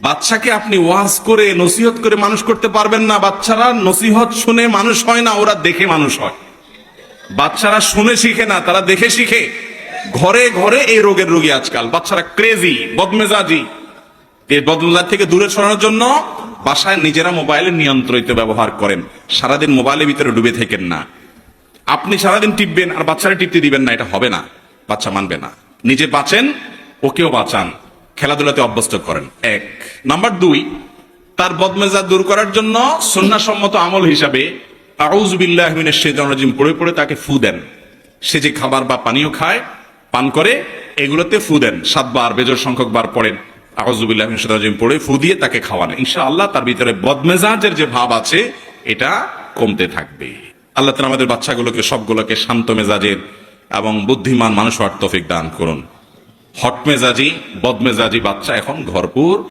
বাচ্চাকে আপনি ওয়াজ করে নসিহত করে মানুষ করতে পারবেন না। বাচ্চারা নসিহত শুনে মানুষ হয় না, ওরা দেখে মানুষ হয়। বাচ্চারা শুনে শিখে না, তারা দেখে শিখে। ঘরে ঘরে এই রোগের রোগী আজকাল। বাচ্চারা ক্রেজি, বদমেজাজি। এই বদমেজাজ থেকে দূরে সরানোর জন্য বাসায় নিজেরা মোবাইলে নিয়ন্ত্রিত ব্যবহার করেন। সারাদিন মোবাইলের ভিতরে ডুবে থাকেন না। আপনি সারাদিন টিপবেন আর বাচ্চারা টিপতে দিবেন না, এটা হবে না, বাচ্চা মানবে না। নিজে বাঁচেন, ওকেও বাঁচান, খেলাধুলাতে অভ্যস্ত করেন। 1 নাম্বার 2, তার বদমেজাজ দূর করার জন্য সুন্নাহসম্মত আমল হিসাবে আউযু বিল্লাহি মিনাশ শাইতানির রাজিম পড়ে পড়ে তাকে ফু দেন। সে যে খাবার বা পানীয় খায়, পান করে, এগুলোতে ফু দেন। 7 বার, বেজোড় সংখ্যক বার পড়েন আউযু বিল্লাহি মিনাশ শাইতানির রাজিম পড়ে ফু দিয়ে তাকে খাওয়ান। ইনশাআল্লাহ তার ভিতরে বদমেজাজের যে ভাব আছে এটা কমতে থাকবে। আল্লাহ তাআলা আমাদের বাচ্চাগুলোকে সবগুলোকে শান্ত মেজাজের এবং বুদ্ধিমান মানুষ হওয়ার তৌফিক দান করুন। হট মেজাজি, বদমেজাজি বাচ্চা এখন ভরপুর।